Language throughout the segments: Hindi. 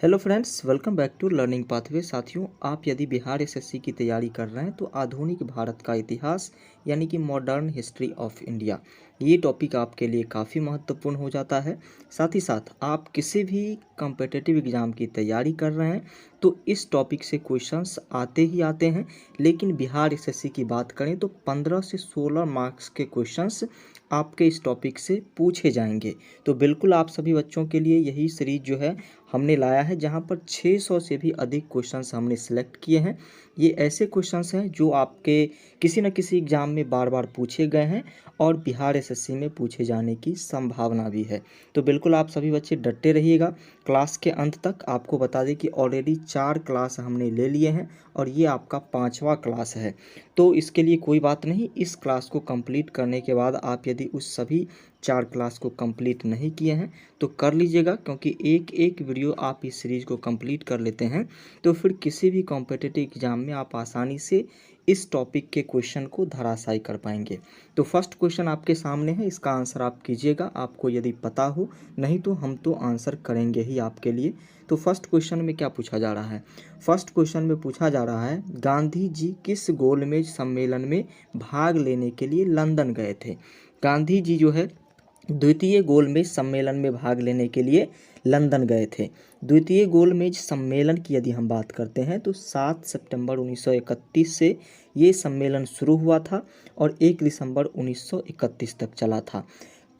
Hello friends, welcome back to Learning Pathway. साथियों, आप यदि बिहार एसएससी की तैयारी कर रहे हैं तो आधुनिक भारत का इतिहास यानी कि मॉडर्न हिस्ट्री ऑफ इंडिया, ये टॉपिक आपके लिए काफ़ी महत्वपूर्ण हो जाता है। साथ ही साथ आप किसी भी कॉम्पिटिटिव एग्ज़ाम की तैयारी कर रहे हैं तो इस टॉपिक से क्वेश्चंस आते ही आते हैं। लेकिन बिहार एसएससी की बात करें तो 15 से 16 मार्क्स के क्वेश्चंस आपके इस टॉपिक से पूछे जाएंगे। तो बिल्कुल आप सभी बच्चों के लिए यही सीरीज जो है हमने लाया है, जहां पर 600 से भी अधिक क्वेश्चंस हमने सिलेक्ट किए हैं। ये ऐसे क्वेश्चंस हैं जो आपके किसी न किसी एग्जाम में बार बार पूछे गए हैं और बिहार एसएससी में पूछे जाने की संभावना भी है। तो बिल्कुल आप सभी बच्चे डटे रहिएगा क्लास के अंत तक। आपको बता दें कि ऑलरेडी 4 क्लास हमने ले लिए हैं और ये आपका 5वां क्लास है। तो इसके लिए कोई बात नहीं, इस क्लास को कंप्लीट करने के बाद आप यदि उस सभी 4 क्लास को कंप्लीट नहीं किए हैं तो कर लीजिएगा, क्योंकि एक एक वीडियो आप इस सीरीज़ को कंप्लीट कर लेते हैं तो फिर किसी भी कॉम्पिटिटिव एग्जाम में आप आसानी से इस टॉपिक के क्वेश्चन को धराशायी कर पाएंगे। तो फर्स्ट क्वेश्चन आपके सामने है, इसका आंसर आप कीजिएगा, आपको यदि पता हो, नहीं तो हम तो आंसर करेंगे ही आपके लिए। तो फर्स्ट क्वेश्चन में क्या पूछा जा रहा है? फर्स्ट क्वेश्चन में पूछा जा रहा है, गांधी जी किस गोलमेज सम्मेलन में भाग लेने के लिए लंदन गए थे? गांधी जी जो है द्वितीय गोलमेज सम्मेलन में भाग लेने के लिए लंदन गए थे। द्वितीय गोलमेज सम्मेलन की यदि हम बात करते हैं तो 7 सितंबर 1931 से ये सम्मेलन शुरू हुआ था और 1 दिसंबर 1931 तक चला था।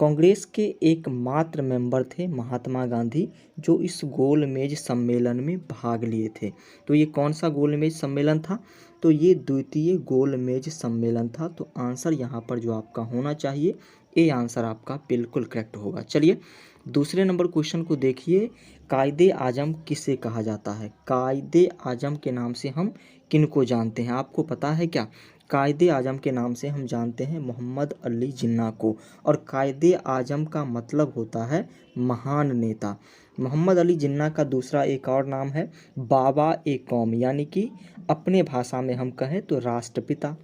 कांग्रेस के एकमात्र मेंबर थे महात्मा गांधी, जो इस गोलमेज सम्मेलन में भाग लिए थे। तो ये कौन सा गोलमेज सम्मेलन था? तो ये द्वितीय गोलमेज सम्मेलन था। तो आंसर यहाँ पर जो आपका होना चाहिए, ये आंसर आपका बिल्कुल करेक्ट होगा। चलिए दूसरे नंबर क्वेश्चन को देखिए, कायदे आजम किसे कहा जाता है? कायदे आजम के नाम से हम किनको जानते हैं? आपको पता है क्या? कायदे आजम के नाम से हम जानते हैं मोहम्मद अली जिन्ना को, और कायदे आजम का मतलब होता है महान नेता। मोहम्मद अली जिन्ना का दूसरा एक और नाम है बाबा ए कौम, यानी कि अपने भाषा में हम कहें तो राष्ट्रपिता।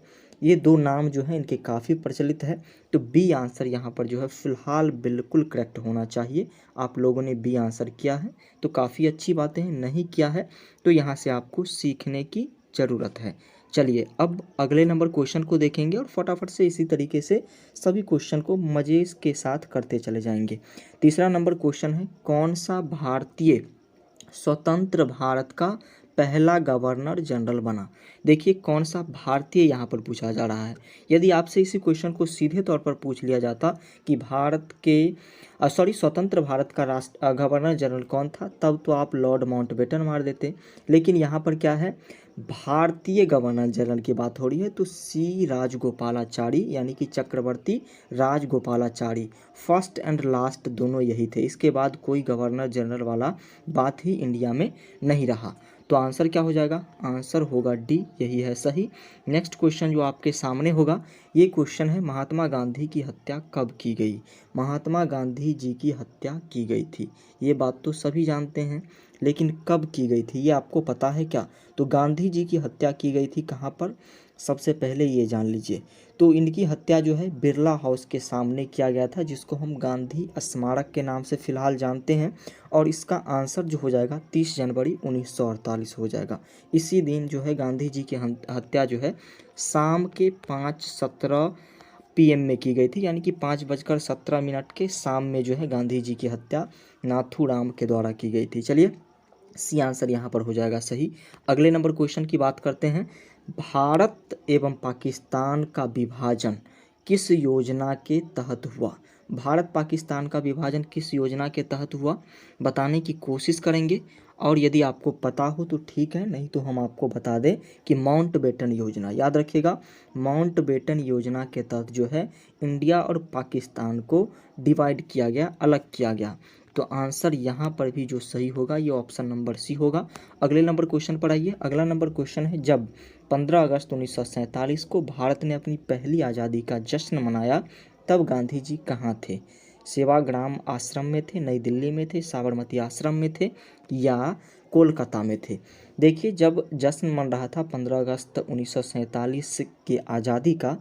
ये दो नाम जो हैं इनके काफ़ी प्रचलित है। तो बी आंसर यहाँ पर जो है फिलहाल बिल्कुल करेक्ट होना चाहिए। आप लोगों ने बी आंसर किया है तो काफ़ी अच्छी बातें हैं, नहीं किया है तो यहाँ से आपको सीखने की ज़रूरत है। चलिए अब अगले नंबर क्वेश्चन को देखेंगे और फटाफट से इसी तरीके से सभी क्वेश्चन को मज़े के साथ करते चले जाएंगे। तीसरा नंबर क्वेश्चन है, कौन सा भारतीय स्वतंत्र भारत का पहला गवर्नर जनरल बना? देखिए कौन सा भारतीय यहाँ पर पूछा जा रहा है। यदि आपसे इसी क्वेश्चन को सीधे तौर पर पूछ लिया जाता कि भारत के स्वतंत्र भारत का गवर्नर जनरल कौन था, तब तो आप लॉर्ड माउंटबेटन मार देते। लेकिन यहाँ पर क्या है, भारतीय गवर्नर जनरल की बात हो रही है तो सी राजगोपालाचारी, यानी कि चक्रवर्ती राजगोपालाचारी, फर्स्ट एंड लास्ट दोनों यही थे। इसके बाद कोई गवर्नर जनरल वाला बात ही इंडिया में नहीं रहा। तो आंसर क्या हो जाएगा? आंसर होगा डी, यही है सही। नेक्स्ट क्वेश्चन जो आपके सामने होगा, ये क्वेश्चन है, महात्मा गांधी की हत्या कब की गई? महात्मा गांधी जी की हत्या की गई थी, ये बात तो सभी जानते हैं, लेकिन कब की गई थी ये आपको पता है क्या? तो गांधी जी की हत्या की गई थी कहाँ पर, सबसे पहले ये जान लीजिए। तो इनकी हत्या जो है बिरला हाउस के सामने किया गया था, जिसको हम गांधी स्मारक के नाम से फ़िलहाल जानते हैं। और इसका आंसर जो हो जाएगा 30 जनवरी 1948 हो जाएगा। इसी दिन जो है गांधी जी की हत्या जो है शाम के 5:17 PM में की गई थी, यानी कि 5:17 के शाम में जो है गांधी जी की हत्या नाथूराम के द्वारा की गई थी। चलिए सी आंसर यहाँ पर हो जाएगा सही। अगले नंबर क्वेश्चन की बात करते हैं, भारत एवं पाकिस्तान का विभाजन किस योजना के तहत हुआ? भारत पाकिस्तान का विभाजन किस योजना के तहत हुआ बताने की कोशिश करेंगे, और यदि आपको पता हो तो ठीक है, नहीं तो हम आपको बता दें कि माउंटबेटन योजना, याद रखिएगा, माउंटबेटन योजना के तहत जो है इंडिया और पाकिस्तान को डिवाइड किया गया, अलग किया गया। तो आंसर यहाँ पर भी जो सही होगा ये ऑप्शन नंबर सी होगा। अगले नंबर क्वेश्चन पर आइए। अगला नंबर क्वेश्चन है, जब 15 अगस्त 1947 को भारत ने अपनी पहली आज़ादी का जश्न मनाया तब गांधी जी कहाँ थे? सेवाग्राम आश्रम में थे, नई दिल्ली में थे, साबरमती आश्रम में थे, या कोलकाता में थे? देखिए जब जश्न मन रहा था 15 अगस्त 1947 की आज़ादी का,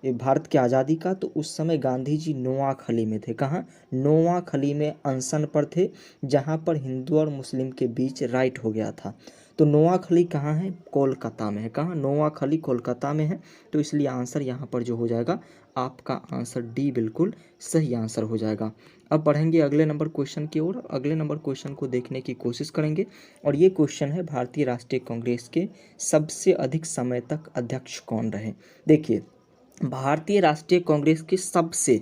भारत की आज़ादी का, तो उस समय गांधी जी नोआखली में थे। कहाँ? नोआखली में अनशन पर थे, जहाँ पर हिंदू और मुस्लिम के बीच राइट हो गया था। तो नोआखली कहाँ है? कोलकाता में है। कहाँ? नोआखली कोलकाता में है। तो इसलिए आंसर यहाँ पर जो हो जाएगा, आपका आंसर डी बिल्कुल सही आंसर हो जाएगा। अब बढ़ेंगे अगले नंबर क्वेश्चन की ओर। अगले नंबर क्वेश्चन को देखने की कोशिश करेंगे, और ये क्वेश्चन है भारतीय राष्ट्रीय कांग्रेस के सबसे अधिक समय तक अध्यक्ष कौन रहे। देखिए, भारतीय राष्ट्रीय कांग्रेस के सबसे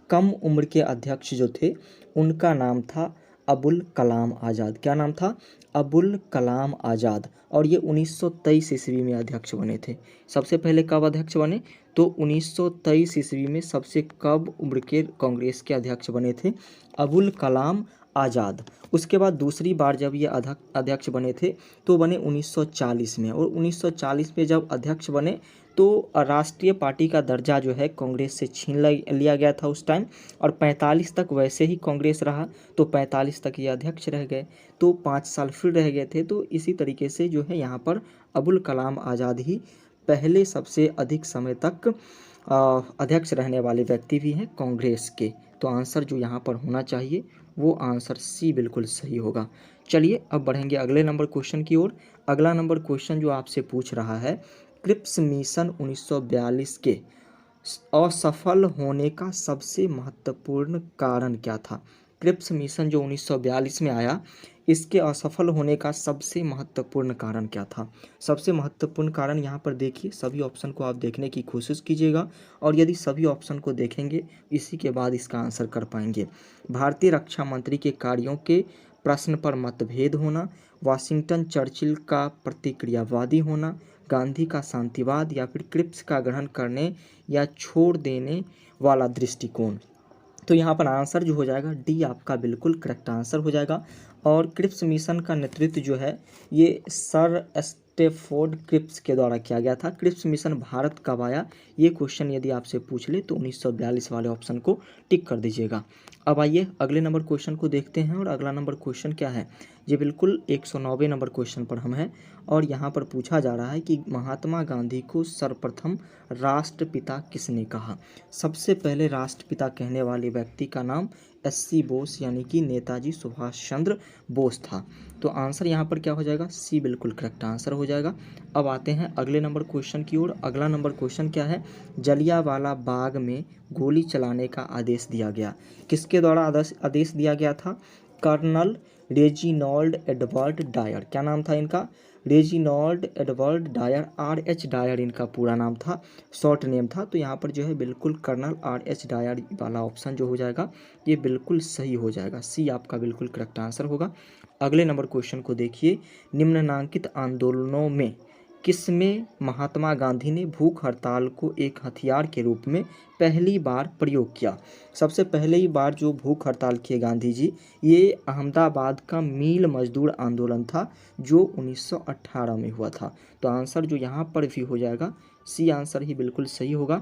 कम उम्र के अध्यक्ष जो थे, उनका नाम था अबुल कलाम आज़ाद। क्या नाम था? अबुल कलाम आज़ाद। और ये 1923 ईस्वी में अध्यक्ष बने थे। सबसे पहले कब अध्यक्ष बने? तो 1923 ईस्वी में सबसे कम उम्र के कांग्रेस के अध्यक्ष बने थे अबुल कलाम आज़ाद। उसके बाद दूसरी बार जब ये अध्यक्ष बने थे तो बने 1940 में, और 1940 में जब अध्यक्ष बने तो राष्ट्रीय पार्टी का दर्जा जो है कांग्रेस से छीन लिया गया था उस टाइम, और 45 तक वैसे ही कांग्रेस रहा, तो 45 तक ये अध्यक्ष रह गए, तो 5 साल फिर रह गए थे। तो इसी तरीके से जो है यहाँ पर अबुल कलाम आज़ाद ही पहले सबसे अधिक समय तक अध्यक्ष रहने वाले व्यक्ति भी हैं कांग्रेस के। तो आंसर जो यहाँ पर होना चाहिए वो आंसर सी बिल्कुल सही होगा। चलिए अब बढ़ेंगे अगले नंबर क्वेश्चन की ओर। अगला नंबर क्वेश्चन जो आपसे पूछ रहा है, क्रिप्स मिशन 1942 के असफल होने का सबसे महत्वपूर्ण कारण क्या था? क्रिप्स मिशन जो 1942 में आया, इसके असफल होने का सबसे महत्वपूर्ण कारण क्या था? सबसे महत्वपूर्ण कारण यहाँ पर देखिए, सभी ऑप्शन को आप देखने की कोशिश कीजिएगा, और यदि सभी ऑप्शन को देखेंगे इसी के बाद इसका आंसर कर पाएंगे। भारतीय रक्षा मंत्री के कार्यों के प्रश्न पर मतभेद होना, वाशिंगटन चर्चिल का प्रतिक्रियावादी होना, गांधी का शांतिवाद, या फिर क्रिप्स का ग्रहण करने या छोड़ देने वाला दृष्टिकोण। तो यहाँ पर आंसर जो हो जाएगा डी आपका बिल्कुल करेक्ट आंसर हो जाएगा। और क्रिप्स मिशन का नेतृत्व जो है ये सर स्टेफोर्ड क्रिप्स के द्वारा किया गया था। क्रिप्स मिशन भारत कब आया, ये क्वेश्चन यदि आपसे पूछ ले तो 1942 वाले ऑप्शन को टिक कर दीजिएगा। अब आइए अगले नंबर क्वेश्चन को देखते हैं, और अगला नंबर क्वेश्चन क्या है, ये बिल्कुल 109वें नंबर क्वेश्चन पर हम हैं, और यहाँ पर पूछा जा रहा है कि महात्मा गांधी को सर्वप्रथम राष्ट्रपिता किसने कहा? सबसे पहले राष्ट्रपिता कहने वाले व्यक्ति का नाम एससी बोस यानी कि नेताजी सुभाष चंद्र बोस था। तो आंसर यहाँ पर क्या हो जाएगा? सी बिल्कुल करेक्ट आंसर हो जाएगा। अब आते हैं अगले नंबर क्वेश्चन की ओर। अगला नंबर क्वेश्चन क्या है, जलियांवाला बाग में गोली चलाने का आदेश दिया गया, किसके द्वारा आदेश दिया गया था? Colonel Reginald Edward Dyer. क्या नाम था इनका? Reginald Edward Dyer, RH Dyer इनका पूरा नाम था, शॉर्ट नेम था। तो यहाँ पर जो है बिल्कुल कर्नल RH डायर वाला ऑप्शन जो हो जाएगा ये बिल्कुल सही हो जाएगा। सी आपका बिल्कुल करेक्ट आंसर होगा। अगले नंबर क्वेश्चन को देखिए, निम्नलिखित आंदोलनों में किसमें महात्मा गांधी ने भूख हड़ताल को एक हथियार के रूप में पहली बार प्रयोग किया? सबसे पहले ही बार जो भूख हड़ताल किए गांधी जी, ये अहमदाबाद का मील मजदूर आंदोलन था जो 1918 में हुआ था। तो आंसर जो यहाँ पर भी हो जाएगा सी आंसर ही बिल्कुल सही होगा।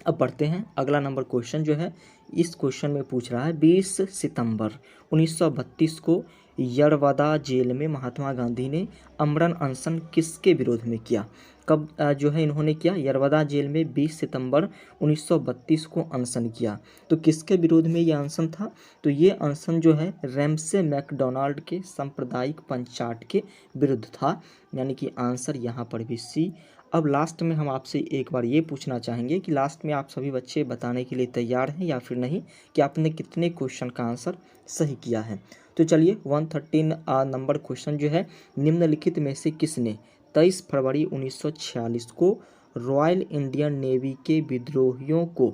अब बढ़ते हैं अगला नंबर क्वेश्चन जो है, इस क्वेश्चन में पूछ रहा है 20 सितंबर 1932 को यरवदा जेल में महात्मा गांधी ने आमरण अनशन किसके विरोध में किया? कब जो है इन्होंने किया? यरवदा जेल में 20 सितंबर 1932 को अनशन किया। तो किसके विरोध में ये अनशन था? तो ये अनशन जो है रैमसे मैकडोनाल्ड के सांप्रदायिक पंचाट के विरुद्ध था, यानी कि आंसर यहाँ पर भी सी। अब लास्ट में हम आपसे एक बार ये पूछना चाहेंगे कि लास्ट में आप सभी बच्चे बताने के लिए तैयार हैं या फिर नहीं कि आपने कितने क्वेश्चन का आंसर सही किया है। तो चलिए 113 नंबर क्वेश्चन जो है, निम्नलिखित में से किसने 23 फरवरी 1946 को रॉयल इंडियन नेवी के विद्रोहियों को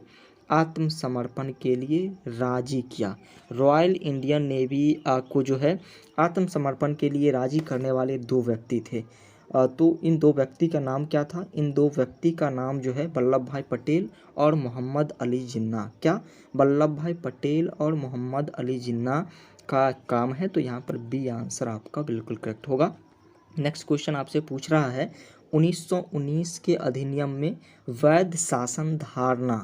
आत्मसमर्पण के लिए राजी किया? रॉयल इंडियन नेवी को जो है आत्मसमर्पण के लिए राजी करने वाले दो व्यक्ति थे। तो इन दो व्यक्ति का नाम क्या था? इन दो व्यक्ति का नाम जो है वल्लभ भाई पटेल और मोहम्मद अली जिन्ना। क्या? वल्लभ भाई पटेल और मोहम्मद अली जिन्ना का काम है। तो यहाँ पर बी आंसर आपका बिल्कुल करेक्ट होगा। नेक्स्ट क्वेश्चन आपसे पूछ रहा है, 1919 के अधिनियम में वैध शासन धारणा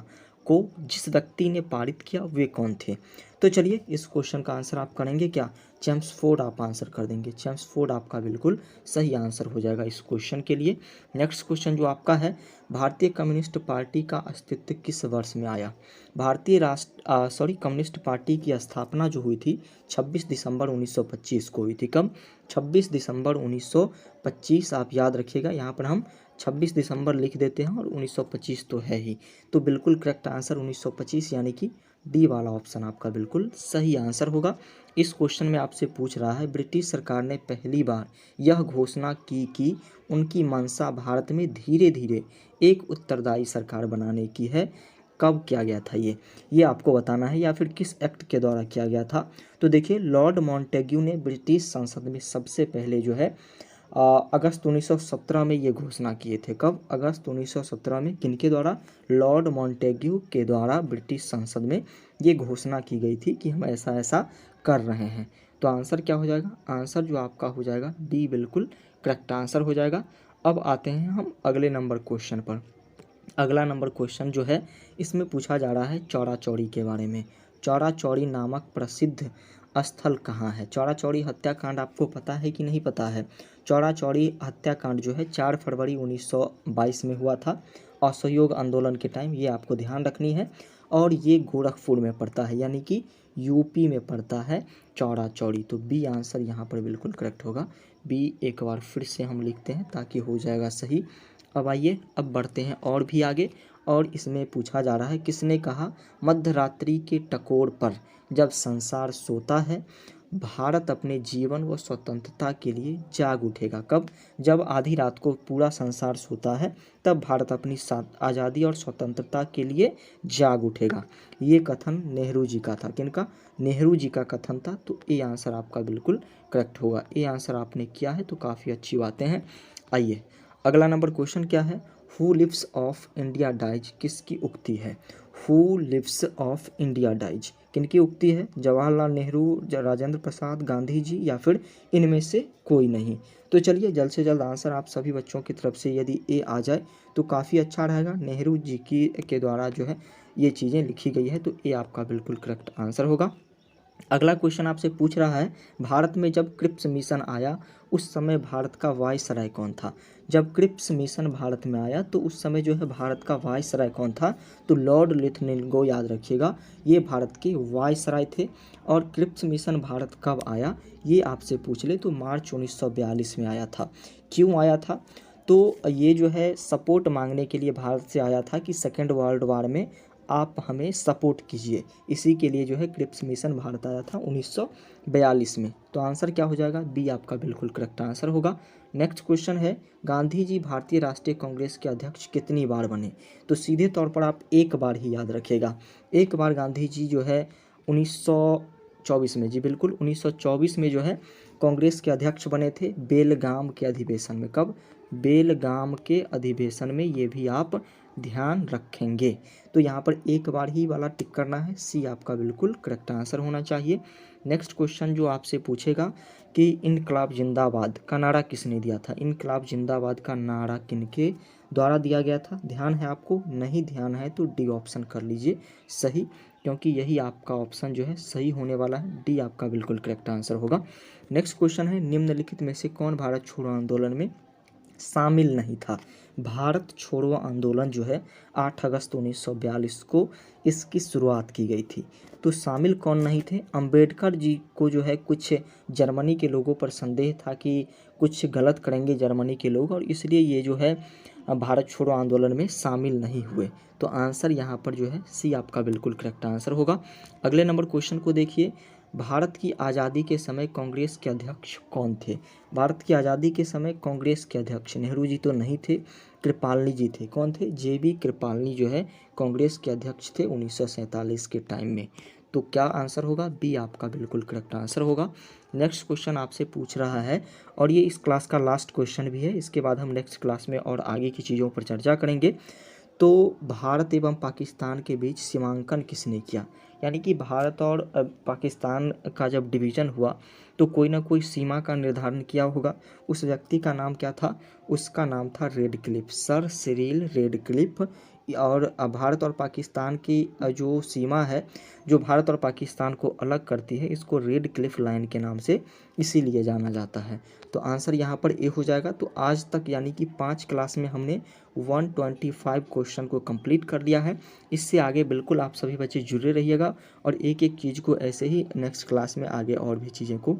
को जिस व्यक्ति ने पारित किया वे कौन थे? तो चलिए इस क्वेश्चन का आंसर आप करेंगे क्या, चेम्सफोर्ड आप आंसर कर देंगे। चेम्सफोर्ड आपका बिल्कुल सही आंसर हो जाएगा इस क्वेश्चन के लिए। नेक्स्ट क्वेश्चन जो आपका है, भारतीय कम्युनिस्ट पार्टी का अस्तित्व किस वर्ष में आया। कम्युनिस्ट पार्टी की स्थापना जो हुई थी 26 दिसंबर 1925 को हुई थी। कब, 26 दिसंबर 1925। आप याद रखिएगा, यहाँ पर हम 26 दिसंबर लिख देते हैं और 1925 तो है ही, तो बिल्कुल करेक्ट आंसर 1925 यानी कि डी वाला ऑप्शन आपका बिल्कुल सही आंसर होगा। इस क्वेश्चन में आपसे पूछ रहा है, ब्रिटिश सरकार ने पहली बार यह घोषणा की कि उनकी मंशा भारत में धीरे धीरे एक उत्तरदायी सरकार बनाने की है। कब किया गया था ये आपको बताना है, या फिर किस एक्ट के द्वारा किया गया था। तो देखिए, लॉर्ड मॉन्टेग्यू ने ब्रिटिश संसद में सबसे पहले जो है अगस्त 1917 में ये घोषणा किए थे। कब, अगस्त 1917 में। किनके द्वारा, लॉर्ड मॉन्टेग्यू के द्वारा ब्रिटिश संसद में ये घोषणा की गई थी कि हम ऐसा ऐसा कर रहे हैं। तो आंसर क्या हो जाएगा, आंसर जो आपका हो जाएगा डी बिल्कुल करेक्ट आंसर हो जाएगा। अब आते हैं हम अगले नंबर क्वेश्चन पर। अगला नंबर क्वेश्चन जो है, इसमें पूछा जा रहा है चौरा चौरी के बारे में। चौरा चौरी नामक प्रसिद्ध स्थल कहाँ है। चौरा चौरी हत्याकांड आपको पता है कि नहीं पता है। चौरा चौरी हत्याकांड जो है 4 फरवरी 1922 में हुआ था, असहयोग आंदोलन के टाइम, ये आपको ध्यान रखनी है। और ये गोरखपुर में पड़ता है, यानी कि यूपी में पड़ता है चौरा चौरी। तो बी आंसर यहाँ पर बिल्कुल करेक्ट होगा। बी एक बार फिर से हम लिखते हैं ताकि हो जाएगा सही। अब आइए, अब बढ़ते हैं और भी आगे, और इसमें पूछा जा रहा है, किसने कहा मध्य रात्रि के टकोर पर जब संसार सोता है भारत अपने जीवन व स्वतंत्रता के लिए जाग उठेगा। कब, जब आधी रात को पूरा संसार सोता है तब भारत अपनी आज़ादी और स्वतंत्रता के लिए जाग उठेगा। ये कथन नेहरू जी का था। किनका, नेहरू जी का कथन था। तो ए आंसर आपका बिल्कुल करेक्ट होगा। ए आंसर आपने किया है तो काफ़ी अच्छी बातें हैं। आइए, अगला नंबर क्वेश्चन क्या है, who lives if India dies किसकी उक्ति है। Who lives if India dies किनकी उक्ति है, जवाहरलाल नेहरू, राजेंद्र प्रसाद, गांधी जी, या फिर इनमें से कोई नहीं। तो चलिए जल्द से जल्द आंसर आप सभी बच्चों की तरफ से यदि ए आ जाए तो काफ़ी अच्छा रहेगा। नेहरू जी की के द्वारा जो है ये चीज़ें लिखी गई है, तो ए आपका बिल्कुल करेक्ट आंसर होगा। अगला क्वेश्चन आपसे पूछ रहा है, भारत में जब क्रिप्स मिशन आया उस समय भारत का वायसराय कौन था। जब क्रिप्स मिशन भारत में आया तो उस समय जो है भारत का वायसराय कौन था। तो लॉर्ड लिथनिंगो, याद रखिएगा, ये भारत के वायसराय थे। और क्रिप्स मिशन भारत कब आया ये आपसे पूछ ले तो मार्च 1942 में आया था। क्यों आया था, तो ये जो है सपोर्ट मांगने के लिए भारत से आया था कि सेकेंड वर्ल्ड वार में आप हमें सपोर्ट कीजिए। इसी के लिए जो है क्रिप्स मिशन भारत आया था 1942 में। तो आंसर क्या हो जाएगा, बी आपका बिल्कुल करेक्ट आंसर होगा। नेक्स्ट क्वेश्चन है, गांधी जी भारतीय राष्ट्रीय कांग्रेस के अध्यक्ष कितनी बार बने। तो सीधे तौर पर आप एक बार ही याद रखिएगा। एक बार गांधी जी जो है 1924 में, जी बिल्कुल 1924 में जो है कांग्रेस के अध्यक्ष बने थे, बेलगाम के अधिवेशन में। कब, बेलगाम के अधिवेशन में, ये भी आप ध्यान रखेंगे। तो यहाँ पर एक बार ही वाला टिक करना है, सी आपका बिल्कुल करेक्ट आंसर होना चाहिए। नेक्स्ट क्वेश्चन जो आपसे पूछेगा कि इनकलाब जिंदाबाद का नारा किसने दिया था। इनकलाब जिंदाबाद का नारा किनके द्वारा दिया गया था, ध्यान है आपको, नहीं ध्यान है तो डी ऑप्शन कर लीजिए सही, क्योंकि यही आपका ऑप्शन जो है सही होने वाला है। डी आपका बिल्कुल करेक्ट आंसर होगा। नेक्स्ट क्वेश्चन है, निम्नलिखित में से कौन भारत छोड़ो आंदोलन में शामिल नहीं था। भारत छोड़ो आंदोलन जो है 8 अगस्त 1942 को इसकी शुरुआत की गई थी। तो शामिल कौन नहीं थे, अंबेडकर जी को जो है कुछ जर्मनी के लोगों पर संदेह था कि कुछ गलत करेंगे जर्मनी के लोग, और इसलिए ये जो है भारत छोड़ो आंदोलन में शामिल नहीं हुए। तो आंसर यहाँ पर जो है सी आपका बिल्कुल करेक्ट आंसर होगा। अगले नंबर क्वेश्चन को देखिए, भारत की आज़ादी के समय कांग्रेस के अध्यक्ष कौन थे। भारत की आज़ादी के समय कांग्रेस के अध्यक्ष नेहरू जी तो नहीं थे, कृपालनी जी थे। कौन थे, जे.बी. कृपालनी जो है कांग्रेस के अध्यक्ष थे 1947 के टाइम में। तो क्या आंसर होगा, बी आपका बिल्कुल करेक्ट आंसर होगा। नेक्स्ट क्वेश्चन आपसे पूछ रहा है, और ये इस क्लास का लास्ट क्वेश्चन भी है, इसके बाद हम नेक्स्ट क्लास में और आगे की चीज़ों पर चर्चा करेंगे। तो भारत एवं पाकिस्तान के बीच सीमांकन किसने किया। यानी कि भारत और पाकिस्तान का जब डिवीज़न हुआ तो कोई ना कोई सीमा का निर्धारण किया होगा। उस व्यक्ति का नाम क्या था, उसका नाम था रेडक्लिफ, सर सिरिल रेडक्लिफ। और भारत और पाकिस्तान की जो सीमा है, जो भारत और पाकिस्तान को अलग करती है, इसको रेड क्लिफ लाइन के नाम से इसीलिए जाना जाता है। तो आंसर यहाँ पर ए हो जाएगा। तो आज तक यानी कि 5 क्लास में हमने 125 क्वेश्चन को कंप्लीट कर लिया है। इससे आगे बिल्कुल आप सभी बच्चे जुड़े रहिएगा और एक एक चीज़ को ऐसे ही नेक्स्ट क्लास में आगे और भी चीज़ें को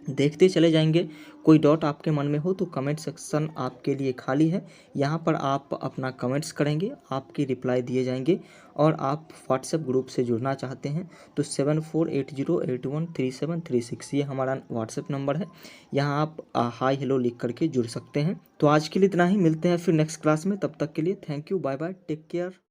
देखते चले जाएंगे। कोई डाउट आपके मन में हो तो कमेंट सेक्शन आपके लिए खाली है, यहाँ पर आप अपना कमेंट्स करेंगे, आपकी रिप्लाई दिए जाएंगे। और आप व्हाट्सएप ग्रुप से जुड़ना चाहते हैं तो 7480813736 ये हमारा व्हाट्सएप नंबर है, यहाँ आप हाय हेलो लिख करके जुड़ सकते हैं। तो आज के लिए इतना ही, मिलते हैं फिर नेक्स्ट क्लास में। तब तक के लिए thank you, bye bye, take care.